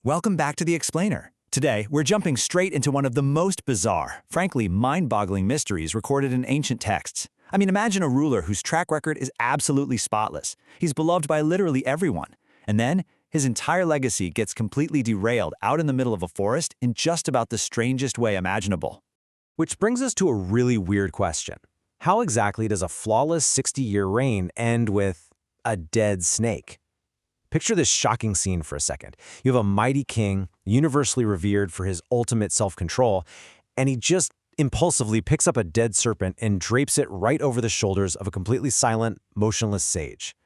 Welcome back to The Explainer. Today, we're jumping straight into one of the most bizarre, frankly mind-boggling mysteries recorded in ancient texts. I mean, imagine a ruler whose track record is absolutely spotless. He's beloved by literally everyone. And then, his entire legacy gets completely derailed out in the middle of a forest in just about the strangest way imaginable. Which brings us to a really weird question. How exactly does a flawless 60-year reign end with a dead snake? Picture this shocking scene for a second. You have a mighty king, universally revered for his ultimate self-control, and he just impulsively picks up a dead serpent and drapes it right over the shoulders of a completely silent, motionless sage.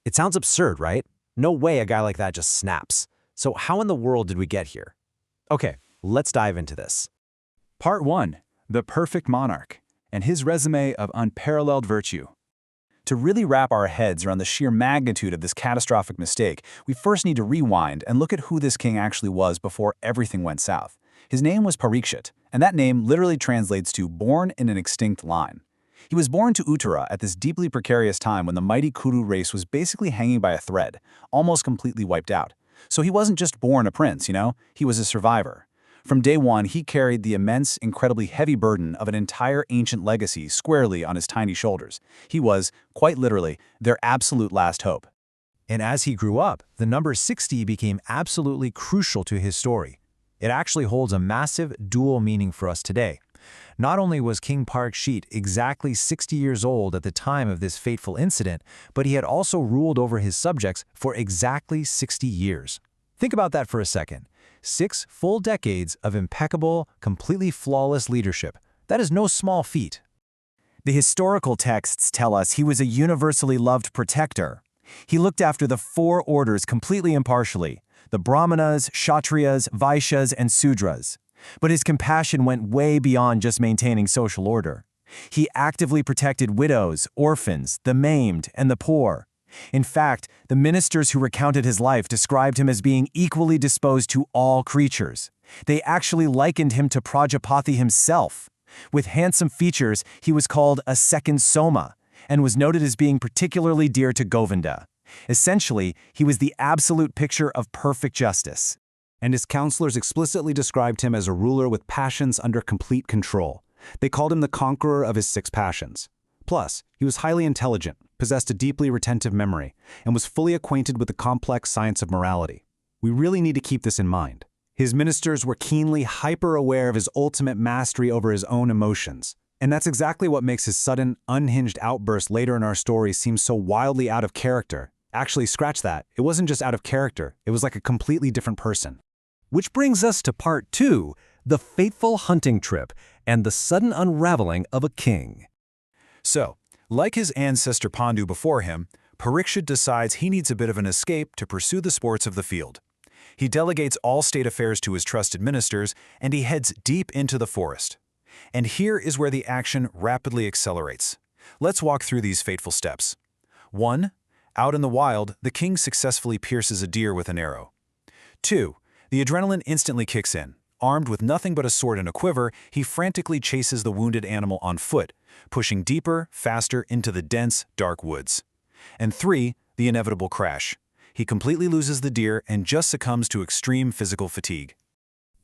It sounds absurd, right? No way a guy like that just snaps. So how in the world did we get here? Okay, let's dive into this. Part 1. The Perfect Monarch, and his resume of unparalleled virtue. To really wrap our heads around the sheer magnitude of this catastrophic mistake, we first need to rewind and look at who this king actually was before everything went south. His name was Parikshit, and that name literally translates to born in an extinct line. He was born to Uttara at this deeply precarious time when the mighty Kuru race was basically hanging by a thread, almost completely wiped out. So he wasn't just born a prince, he was a survivor. From day one, he carried the immense, incredibly heavy burden of an entire ancient legacy squarely on his tiny shoulders. He was, quite literally, their absolute last hope. And as he grew up, the number 60 became absolutely crucial to his story. It actually holds a massive dual meaning for us today. Not only was King Parikshit exactly 60 years old at the time of this fateful incident, but he had also ruled over his subjects for exactly 60 years. Think about that for a second. 6 full decades of impeccable, completely flawless leadership. That is no small feat. The historical texts tell us he was a universally loved protector. He looked after the 4 orders completely impartially: the Brahmanas, Kshatriyas, Vaishyas, and Sudras. But his compassion went way beyond just maintaining social order. He actively protected widows, orphans, the maimed, and the poor. In fact, the ministers who recounted his life described him as being equally disposed to all creatures. They actually likened him to Prajapati himself. With handsome features, he was called a second Soma, and was noted as being particularly dear to Govinda. Essentially, he was the absolute picture of perfect justice. And his counselors explicitly described him as a ruler with passions under complete control. They called him the conqueror of his 6 passions. Plus, he was highly intelligent, possessed a deeply retentive memory, and was fully acquainted with the complex science of morality. We really need to keep this in mind. His ministers were keenly hyper-aware of his ultimate mastery over his own emotions. And that's exactly what makes his sudden, unhinged outburst later in our story seem so wildly out of character. Actually, scratch that. It wasn't just out of character. It was like a completely different person. Which brings us to part 2, the fateful hunting trip and the sudden unraveling of a king. So, like his ancestor Pandu before him, Parikshit decides he needs a bit of an escape to pursue the sports of the field. He delegates all state affairs to his trusted ministers, and he heads deep into the forest. And here is where the action rapidly accelerates. Let's walk through these fateful steps. 1. Out in the wild, the king successfully pierces a deer with an arrow. 2. The adrenaline instantly kicks in. Armed with nothing but a sword and a quiver, he frantically chases the wounded animal on foot, pushing deeper, faster into the dense, dark woods. And 3, the inevitable crash. He completely loses the deer and just succumbs to extreme physical fatigue.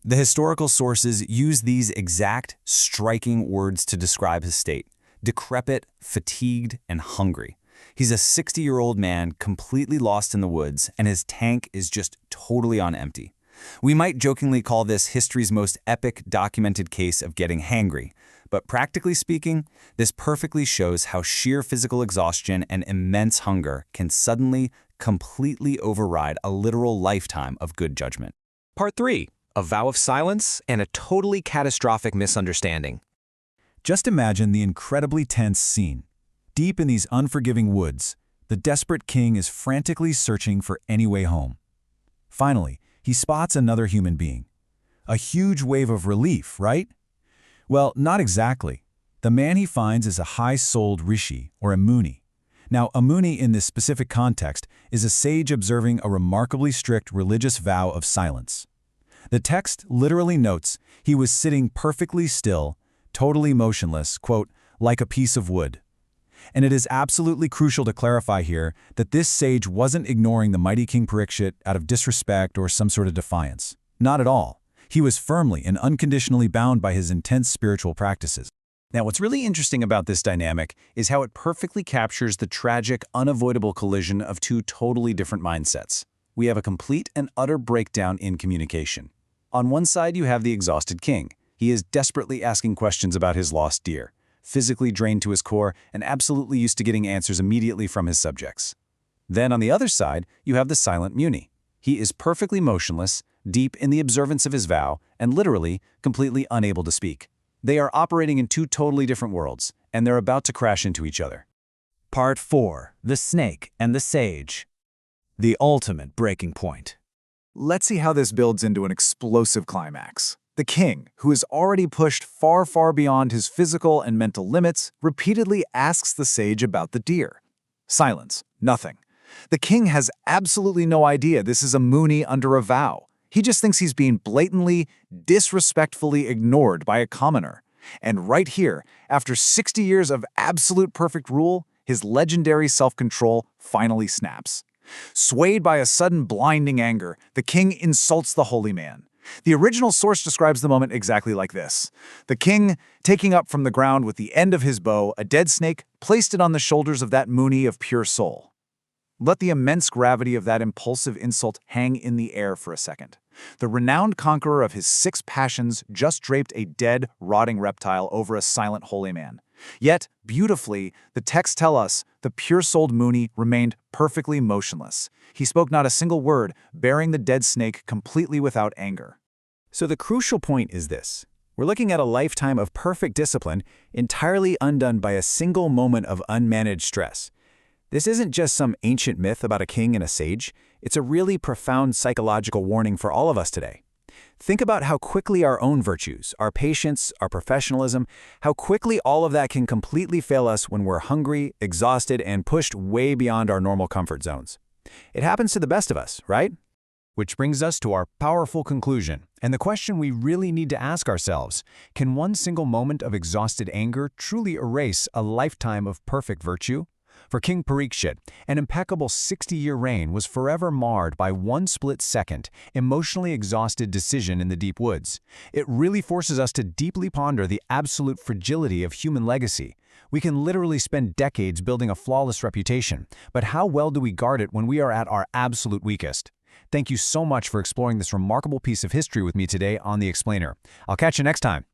The historical sources use these exact, striking words to describe his state: decrepit, fatigued, and hungry. He's a 60-year-old man completely lost in the woods, and his tank is just totally on empty. We might jokingly call this history's most epic documented case of getting hangry, but practically speaking, this perfectly shows how sheer physical exhaustion and immense hunger can suddenly, completely override a literal lifetime of good judgment. Part 3, a vow of silence and a totally catastrophic misunderstanding. Just imagine the incredibly tense scene. Deep in these unforgiving woods, the desperate king is frantically searching for any way home. Finally, he spots another human being. A huge wave of relief, right? Well, not exactly. The man he finds is a high-souled Rishi, or a Muni. Now, a Muni in this specific context is a sage observing a remarkably strict religious vow of silence. The text literally notes he was sitting perfectly still, totally motionless, quote, like a piece of wood. And it is absolutely crucial to clarify here that this sage wasn't ignoring the mighty King Parikshit out of disrespect or some sort of defiance. Not at all. He was firmly and unconditionally bound by his intense spiritual practices. Now, what's really interesting about this dynamic is how it perfectly captures the tragic, unavoidable collision of two totally different mindsets. We have a complete and utter breakdown in communication. On one side, you have the exhausted king. He is desperately asking questions about his lost deer, physically drained to his core and absolutely used to getting answers immediately from his subjects. Then on the other side, you have the silent Muni. He is perfectly motionless, deep in the observance of his vow, and literally completely unable to speak. They are operating in two totally different worlds, and they're about to crash into each other. Part 4. The Snake and the Sage. The ultimate breaking point. Let's see how this builds into an explosive climax. The king, who has already pushed far, far beyond his physical and mental limits, repeatedly asks the sage about the deer. Silence. Nothing. The king has absolutely no idea this is a Muni under a vow. He just thinks he's being blatantly, disrespectfully ignored by a commoner. And right here, after 60 years of absolute perfect rule, his legendary self-control finally snaps. Swayed by a sudden blinding anger, the king insults the holy man. The original source describes the moment exactly like this. The king, taking up from the ground with the end of his bow a dead snake, placed it on the shoulders of that Muni of pure soul. Let the immense gravity of that impulsive insult hang in the air for a second. The renowned conqueror of his 6 passions just draped a dead, rotting reptile over a silent holy man. Yet, beautifully, the texts tell us the pure-souled Muni remained perfectly motionless. He spoke not a single word, bearing the dead snake completely without anger. So the crucial point is this. We're looking at a lifetime of perfect discipline, entirely undone by a single moment of unmanaged stress. This isn't just some ancient myth about a king and a sage. It's a really profound psychological warning for all of us today. Think about how quickly our own virtues, our patience, our professionalism, how quickly all of that can completely fail us when we're hungry, exhausted, and pushed way beyond our normal comfort zones. It happens to the best of us, right? Which brings us to our powerful conclusion, and the question we really need to ask ourselves: can one single moment of exhausted anger truly erase a lifetime of perfect virtue? For King Parikshit, an impeccable 60-year reign was forever marred by one split-second, emotionally exhausted decision in the deep woods. It really forces us to deeply ponder the absolute fragility of human legacy. We can literally spend decades building a flawless reputation, but how well do we guard it when we are at our absolute weakest? Thank you so much for exploring this remarkable piece of history with me today on The Explainer. I'll catch you next time.